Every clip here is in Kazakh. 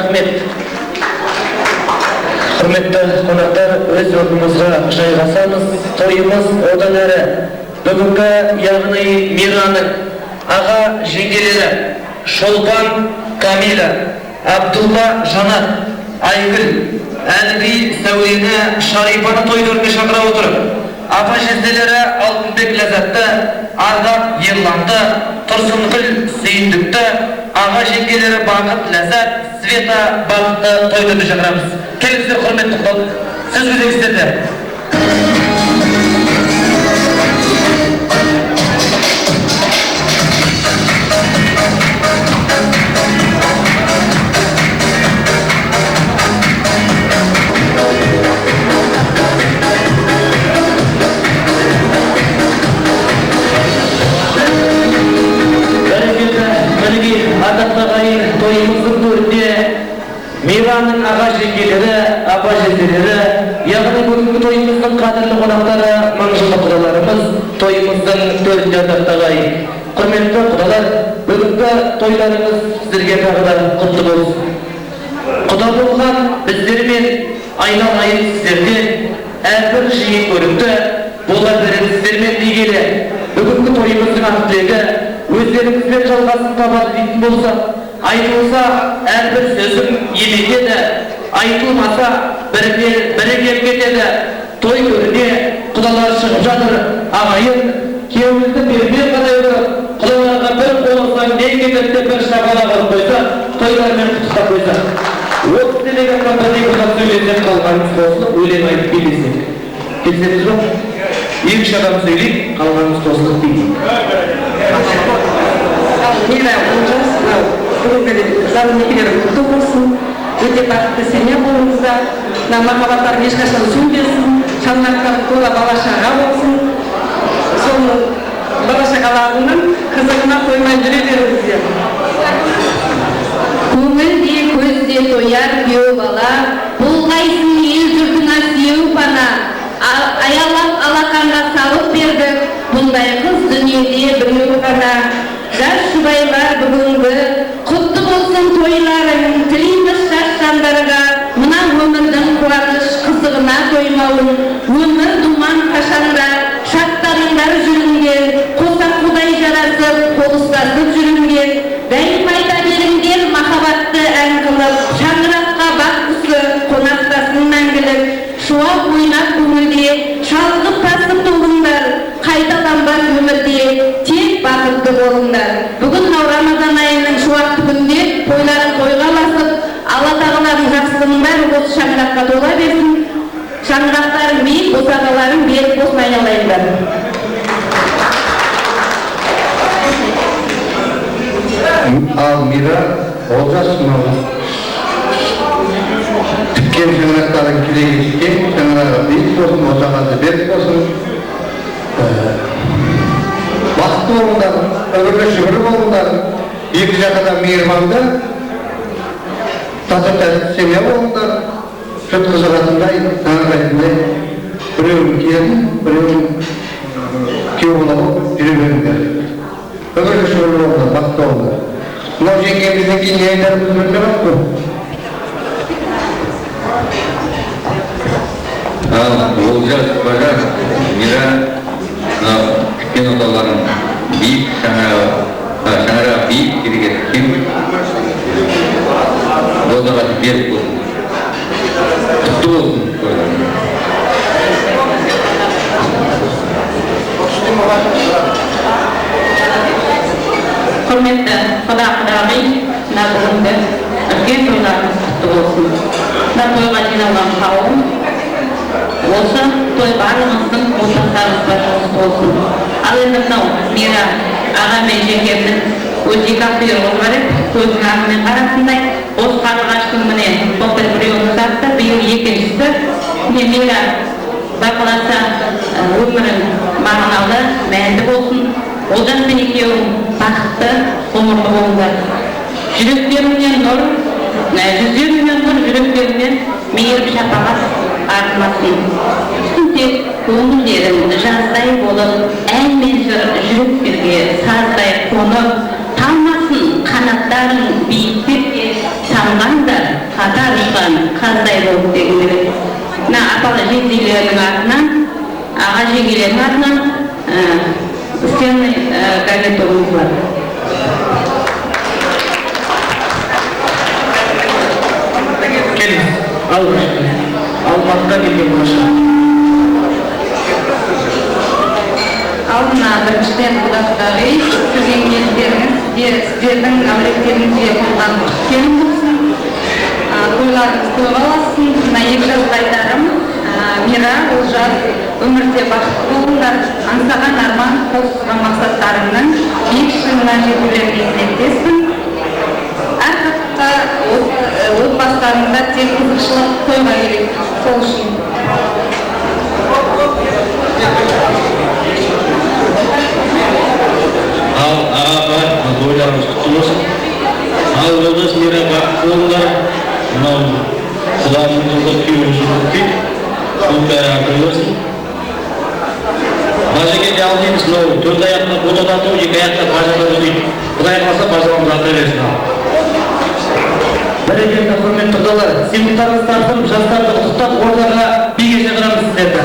рахмет. Құрметті қонақтар, өз орнымызға жайғасамыз. Тойымыз одан әрі бүгінгі, яғни Мираның аға жеңгелері Шолпан, Камила, Абдулла, Жанат, Айгүл, Әліби, Сәулені, Шарипаны той төріне шақыра отырып, апа жезделері Алтынбек Ләззатты, Арғат Ерланды, Тұрсынқұл Сейіндікті, аға жеңгелері Бақыт Ләззат, Света Бақытты той төріне шақырамыз. Келіңіздер, құрметті құттықтап, сөз өзіңіздерді. Тойымыздың төрінде Мираның аға жеңгелері, апа жеңгелері, яғни бүгінгі тойымыздың қадірлі қонақтары, мыңжылдық құдаларымыз тойымыздың төрінде аттағай. Құрметті құдалар, бүгінгі тойларыңыз сіздерге тағы да құтты болсын. Құда болған біздермен айналайын сіздерден әрбір жиын көрікті бола беріңіздермен дей келе, бүгінгі тойымыздың ақ тілегі өздеріңізбен жалғасын табады дейтін болса, айтылса әрбір сөзім елетеді, айтылмаса бірі келіп кетеді. Той төріне құдалар шығып жатыр, ағайын күйеуімізді бермей қадай отырып, құдаларға бір қол ұрсаң не кетеді деп бір шапалақ алып қойса, тойлармен құттықтап қойса. Осы делегаттан бірдей құда сөйлесем қалғанымыз қосылып, өлең айтып келесек. Келсеңіз жоқ? Екі адам сөйлейіп, қалғанымыз қосылып дейді. Мира, олжас, залы некелері құтты болсын, өте бақытты семья болыңыздар, махаббаттар ешқашан сөнбесін, шаңырақтар тола бала-шаға болсын, соның бала-шағаларының қызығына тоймай жүре беріңіздер. Көңілде көзде тояр күйеу бала, болғайсың ел жұртына сүйеу пана, аялап алақанға салып бердік, бұндай қыз дүниеде біреу ғана. Жас жұбайлар бүгінгі, құтты болсын тойларың, тілейміз жас жандарға, мына өмірдің қуаныш қызығына тоймауын, өмір думан қашанда, шаттарыңдар жүріңдер, қосақ құдай жарасып, қолыстасып жүріңдер, дәйім айта беріңдер махаббатты ән қылып, шаңыраққа бақ құсы қонақтасын мәңгілік, шуақ ойнап көңілде, шалқып тасып толыңдар, қайталанбас өмірде, тек бақытты болыңдар. Бүгін Рамазан айының шуақты күнде тойларын тойға басып, Алла тағаланың жақсылығының бәрі осы шаңыраққа тола берсін. Шаңырақтарың биік, босағаларың берік болсын, айналайындар. Ал Мира, олжас мынау тіккен шаңырақтарын келе-кеткен, шаңырағы биік болсын, босағасы берік болсын. Бақытты болыңдар, өмірлі шүгірлі болыңдар, екі жақада мейірманды, таза-таза семья болыңдар, жұрт қызығатындай, таңырқайтындай, біреуін келін, біреуін күйеу бола болып жүре беріңдер. Өмірлі шүгірлі болыңдар, бақытты болыңдар. Мынау жеңгемізден кейін не айтарымыз білмей қой. Олжас бажар, Мира, тіккен оталарын биік, шаңыраға биік керегет кем, бозағаты берік болсын. Құтты болсын. Құрметті құда-құдағи, мына бүгінгі үлкен тойларымыз құтты болсын. Мына тойға жиналған қауым, осы той барлығымыздың ортақтарымызға жұмыс болсын. Ал енді мынау Мира аға мен жеңгемнің өте қасиығы бар еді, көзінің ағымен қарасындай, осы қарлығаштың міне былтыр біреуін ұзатты, биыл екіншісі. Мира бақыласа өмірің мағыналы, мәнді болсын. Олжас пен екеуің бақытты, ғұмырлы болыңдар. Жүректеріңнен нұр, жүздеріңнен нұр, жүректеріңнен мейірім шапағат артылмасын. Үстін тек көңілдерің жаздай болып, ән мен жүректерге саздай қонып, талмасын қанаттарын биіктерге самғандар. тарихқан қаздай болып дегім келеді. Мына апалы жеңгелердің атынан, аға жеңгелердің атынан стенный газетомыз бар. Келіңіз, Алматыда келген болашақ. Алдына біріншіден құдақтағы сіздің ниеттеріңіз, сіздердің әулеттеріңізге қонған келін болсын. Тойларыңыз тойға алсын. Мына 2 жыл айтарым, Мира, Олжас, өмірде бақытты болыңдар, аңсаған арман, қол созған мақсаттарыңның биік шыңына жетулеріне тілектеспін. Әрқашанда отбасыларыңызда тек қызықшылық тойға керек. Сол үшін. Ал аға тойларыңыз құтты болсын. Ал Олжас, Мира, бақытты болыңдар. Мынау құлағын тұрғыз күйеуін жүргізбей, сол бәрі артық болсын. Бажекеде алдымыз мынау 4 аяқты ботадату, 2 аяқты бажалар дейді. Құдай қаласа бажаларымыз арта берсін. Бәрекелді құрметті құдалар, сыйлықтарыңызды тапсырып, жастарды құттықтап, ортаға биге шақырамыз сіздерді.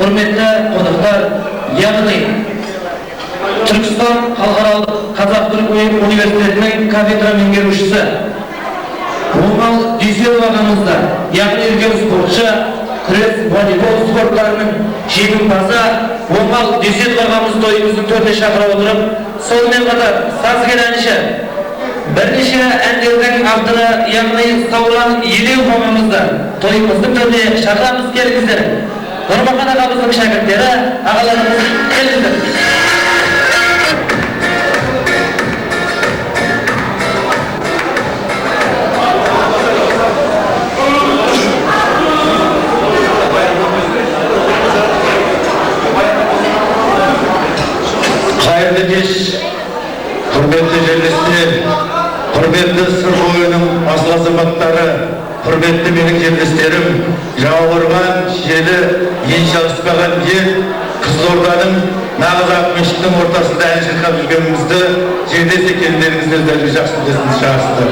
Құрметті қонақтар, яғни Түркістан халықаралық қазақ-түрік университетінің кафедра меңгерушісі Оңал Дүйсенов ағамызды, яғни үлкен спортшы, күрес, волейбол спорттарының жеңімпазы Омал Дүйсет ағамыз тойымыздың төріне шақыра отырып, сонымен қатар сазгер әнші бірнеше әндердің авторы, яғни Саулан Елеу ағамызды тойымыздың төріне шақырамыз, келіңіздер. Нұрмахан ағамыздың шәкірттері, ағаларымыз, келіңіздер. Қайырлы кеш, құрметті жерлестер, құрметті сыр бойының асыл азаматтары, құрметті менің жерлестерім, жауырған желі ен шалыспаған ел, Қызылорданың нағыз Ақмешіттің ортасында ән шырқап жүргенімізді жерлес екендеріңізді өздеріңіз жақсы білесіңіз шығарсыздар.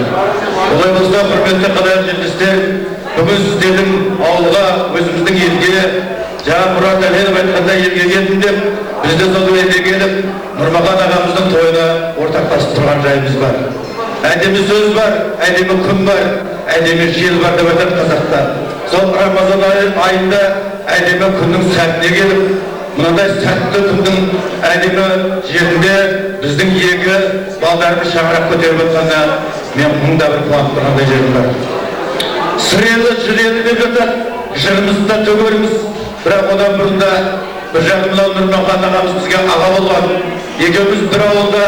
Олай болса, құрметті қалайық жерлестер, бүгін сіздердің ауылға, өзіміздің елге, жаңа Мұрат Әленов айтқанда елге келдім деп, біз де сол елге келіп, Нұрмахан ағамыздың тойына ортақтасып тұрған жайымыз бар. Әдемі сөз бар, әдемі күн бар, әдемі жел бар деп айтады қазақтар. Сол Рамазан айында әдемі күннің сәтіне келіп, мынандай сәтті күннің әдемі жерінде біздің екі балдарымыз шаңырақ көтеріп отқанда мен мыңда бір қуанып тұрғандай жерім бар. Сырелі, жүрелі деп жатады, жырымызды да төгеріміз, бірақ одан бұрында бір жағым Нұрмахан ағамыз бізге аға болған. Екеуміз бір ауылда,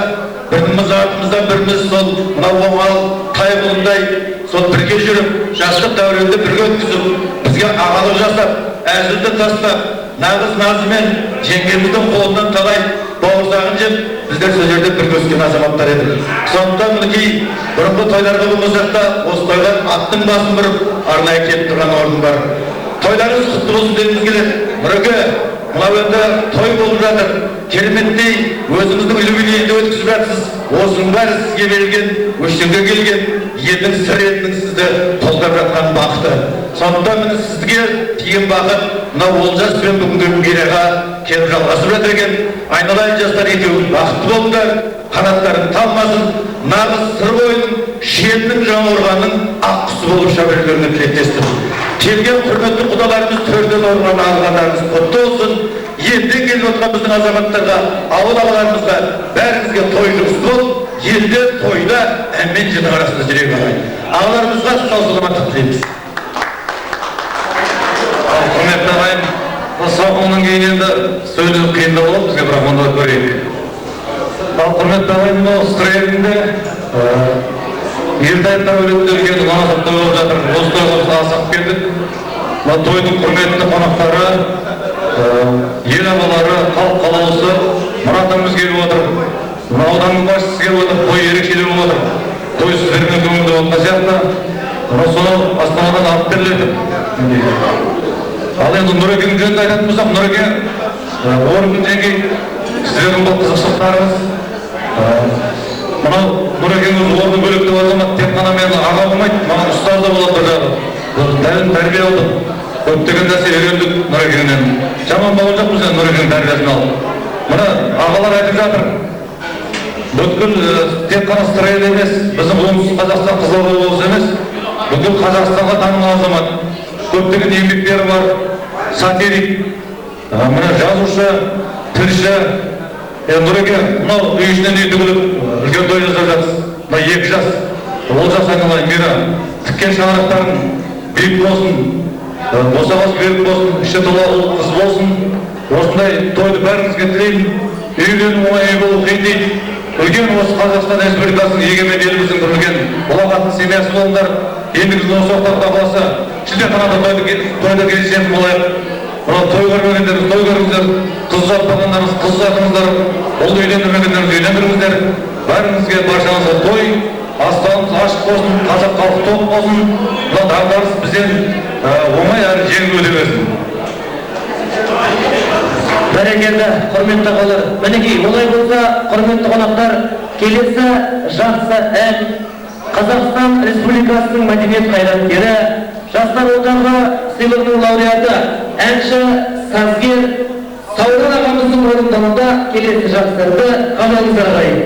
біріміз артымыздан біріміз сол мынау Омал Тайбұлындай сол бірге жүріп, жастық дәуренді бірге өткізіп, бізге ағалық жасап, әзілді тастап, нағыз назымен жеңгеміздің қолынан талай бауырсағын жеп, біздер сол жерде бірге өскен азаматтар едік. Сондықтан мінекей бұрынғы тойларға болмасақ та, осы тойлар аттың басын бұрып, арнайы келіп тұрған орын бар. Тойларыңыз құтты болсын дегіміз келеді. Нұреке, мынау енді той болып жатыр. Кереметтей өзіңіздің юбилейді өткізіп жатсыз. Осының бәрі сізге берілген, өштенге келген, елдің сыр елінің сізді қолдап жатқан бақыты. Сондықтан міне сізге тиген бақыт мынау Олжас пен бүгінгі Мереға келіп жалғасып жатыр екен. Айналайын жастар, екеуің бақытты болыңдар, қанаттарың талмасын, нағыз сыр бойының, шетінің жаңғырғанның ақ құсы болып ұша берулеріне тілектестім. Келген құрметті құдаларымыз төрден орнынан алғандарыңыз құтты болсын. Елден келіп отқан біздің азаматтарға, ауыл ағаларымызға, бәріңізге тойыңыз бол, елде тойда әммен жының арасында жүрек ағайын. Ағаларымызға сау-саламаттық тілейміз. Құрметті ағайын, соғымның кейін енді сөйлеу қиындау болып бізге, бірақ онда көрейік. Құрметті ағайын, сыр елінде ертайттар өлеттерген ғанасапта болып жатыр. Осы тойға асып келдік. Тойдың құрметті қонақтары, ел ағалары, халық қалаулысы, Мұратымыз келіп отыр. Ауданның басшысы келіп отыр. Той ерекшелі болып отыр. Той сіздердің көңілді болған сияқты. Соны Астанадан алып беріледі. Ал енді Нұрекенің жөнінде айтатын болсақ, Нұреке, Орынбек жеңгей, сіздердің бұл қызықшылықтарыңыз. Мынау Нұрекенің орны бөлек деп азамат тек қана мені аға болмайды, маған ұстаз да болады бір жағы. Тәрбие алдым. Көптеген нәрсе үйрендік Нұрекеннен. Жаман бауыр жоқпыз енді Нұрекенің тәрбиесін алып. Мына ағалар айтып жатыр. Бүткіл тек қана Сырайыл емес, біздің оңтүстік Қазақстан, Қызылорда облысы емес, бүкіл Қазақстанға танымал азамат. Көптеген еңбектері бар, сатирик, мына жазушы, тілші. Нұреке, мынау үй ішінен үй тігіліп, үлкен той жасап жатсыз. Мына 2 жас, Олжас айналайын Мира, тіккен шаңырақтарын биік болсын, босағасы берік болсын, іші тола қыз болсын. Осындай тойды бәріңізге тілеймін. Үйлену оңай болу қиын дейді. Үлкен осы Қазақстан Республикасының егемен еліміздің бір үлкен ұлағаттың семьясы болыңдар. Ендігіздің осы орталықта қалса, шілдеханада тойда кездесетін болайық. Мына той көрмегендеріңіз той көріңіздер, қыз ұзатпағандарыңыз қыз ұзатыңыздар, ұлды үйлендірмегендеріңіз үйлендіріңіздер. Бәріңізге баршаңызға той, аспанымыз ашық болсын, қазақ халқы тоқ болсын. Мына дағдарыс бізден оңай әрі жеңіл өте берсін. Бәрекелді, құрметті ағалар. Мінекей, олай болса, құрметті қонақтар, келесі жақсы ән Қазақстан Республикасының мәдениет қайраткері, жастар одағы сыйлығының лауреаты, әнші, сазгер Саулан ағамыздың орындауында келесі жақсыларды қабылыңыздар ағайын.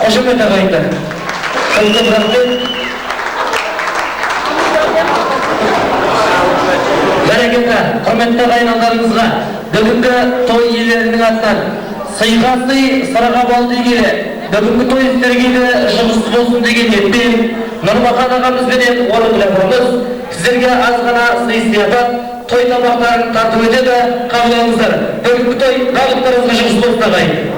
қошемет ағайындар. Көп рахмет. Бәрекелді, құрметті ағайындарымызға бүгінгі той иелерінің атынан сыйға сый, сыраға балды келе, бүгінгі той істерге де жұмысты болсын деген ниетпен Нұрмахан ағамызбенен орын білеміз. Сіздерге аз ғана сый сияпат той тамақтарын тартып өтеді, қабылдаңыздар. Бүгінгі той барлықтарыңызға жұмыс болсын ағайын.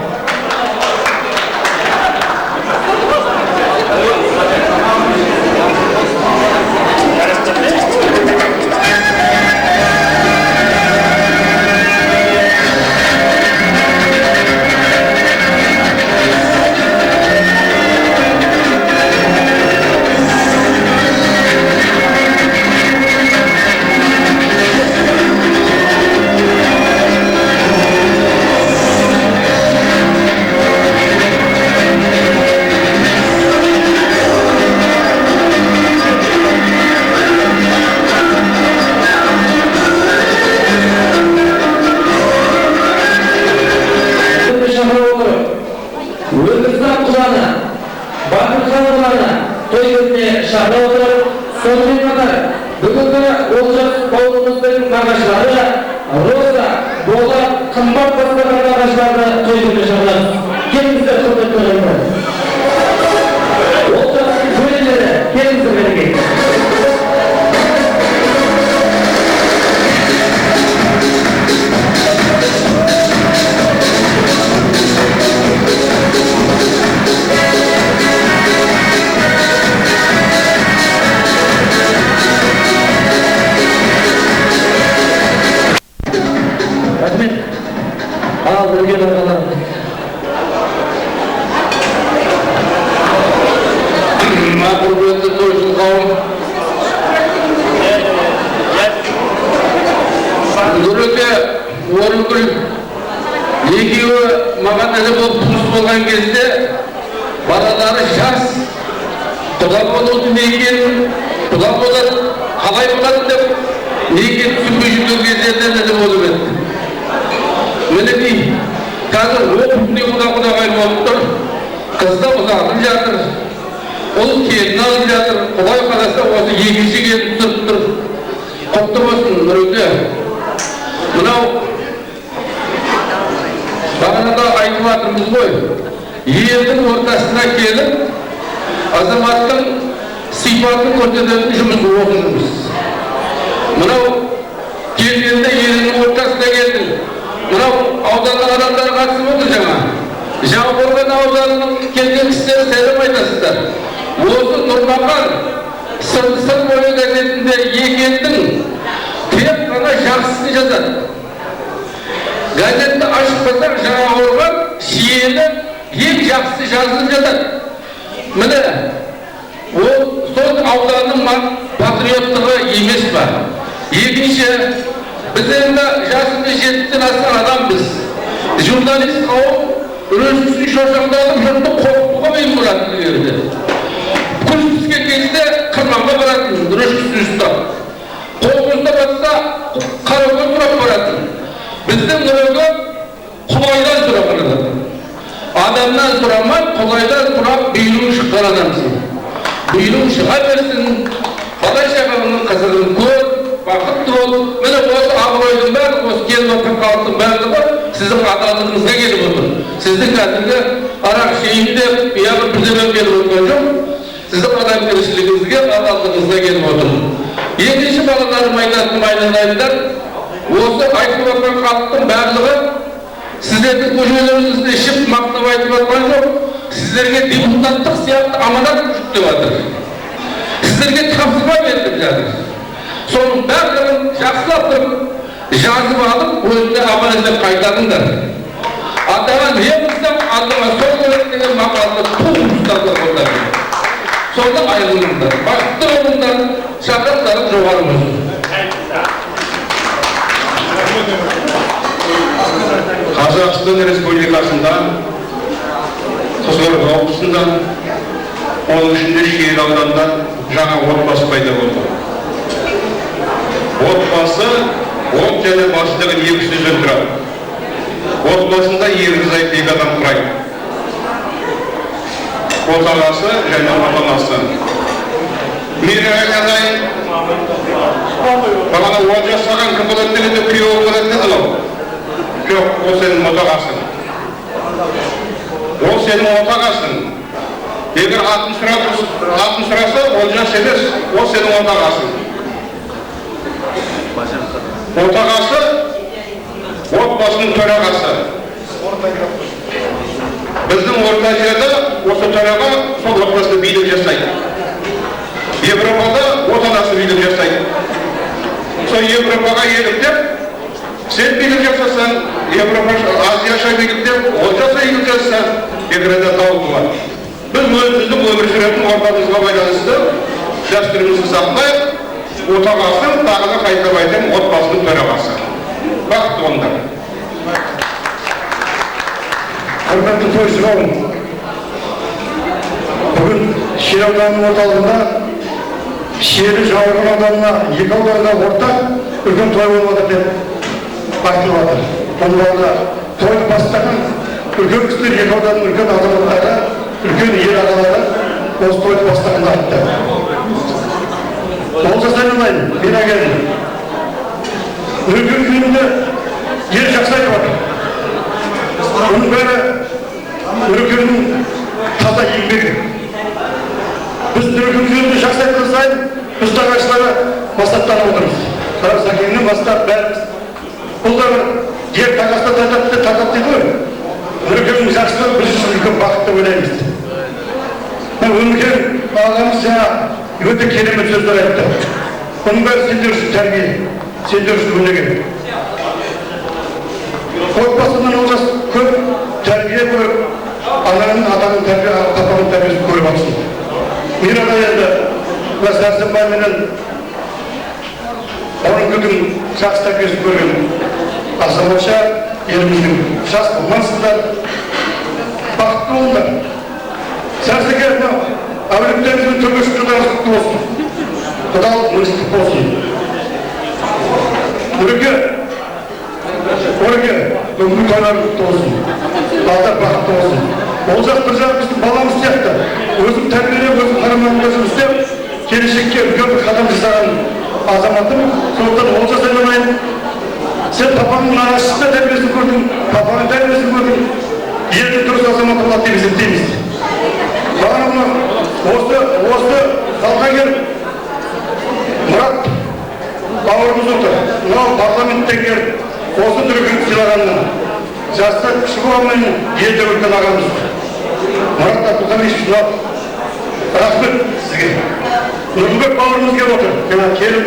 Қазақстан Республикасында Қызылорда облысында, оның ішінде Шиелі ауданында жаңа отбасы пайда болды. Отбасы от және басшылығы 2 сөзден тұрады. Отбасында ерлі-зайыпты 2 адам құрайды. отағасы және ата-анасы. Мереке айтайын, бағана ол жасаған кім болады дегенде күйеуі болады деді ғой. Жоқ, ол сенің отағасың. Ол сенің отағасың. Егер атын сұраса, ол жас емес, ол сенің отағасың. Отағасы отбасының төрағасы. Біздің Орта Азияда осы төраға сол отбасы билік жасайды. Европада отанасы билік жасайды. Сол Европаға еліктеп, сен билік жасасаң, Азияша биліктеп, олжаса билік жасасаң, егерде дау болады. Біз өзіміздің өмір сүретін ортамызға байланысты дәстүрімізді сақтайық, отағасын, тағы да қайтып айтайын, отбасының төрағасы. Бақытты болыңдар. Құрметті тойшы қауым, бүгін Шер ауданының орталығында Шері Жауырған ауданына екі ауданға ортақ үлкен той болып отыр деп айтылып отыр. Онда тойды бастаған үлкен кісілер екі ауданның үлкен азаматтары, үлкен ел ағалары осы тойды бастағанды айтты. Олжас айналайын, мен әкелдім. Үлкен күнінде ел жақсы айтып отыр. Оның бәрі Үркеннің таза еңбегі. Біз Үркенді жақсы айтқан сайын, біз тағашылары бастаттанып отырмыз. Бірақ Сәкеннен бастап бәріміз. Бұл да жер тағасына татап дейді ғой. Үркеннің жақсылығы біз үшін үлкен бақытты ойлаймыз. Үркен ағамыз жаңа өте керемет сөздер айтты. Бұның бәрі сендер үшін тәрбие, сендер үшін өнеге. Отбасынан олжас көп тәрбие көріп, ананың, атаның тәрбие, папаның тәрбиесін көріп атсын. Мен ана енді, Сәрсенбай менен оның күдің жақсы тәрбиесін көрген азаматша еліміздің жас болмансыздар, бақытты болыңдар. Сәрсеке, әулеттеріміздің төбесі құдағыз құтты болсын. Құдалық мыңыстық болсын. Ореке, бүгінгі тойлар құтты болсын. Балдар бақытты болсын. Олжас бір жағы біздің баламыз сияқты. Өзім тәрбиелеп, өзім қарамағында жұмыс істеп, келешекке үлкен бір қадам жасаған азаматым. Сондықтан Олжас айналайын. Сен папаның нағашысында тәрбиесін көрдің, папаның тәрбиесін көрдің. Елдің дұрыс азаматы болады деп есептейміз. Бағана осы залға келіп, Мұрат бауырымыз отыр. Мынау парламенттен келіп, осы түрген сыйлағаннан жаста кіші болмайын елді үлкен ағамыз. Мұрат Абдұлқалиевич, рахмет сізге. Нұрымбек бауырымыз келіп отыр. Келіп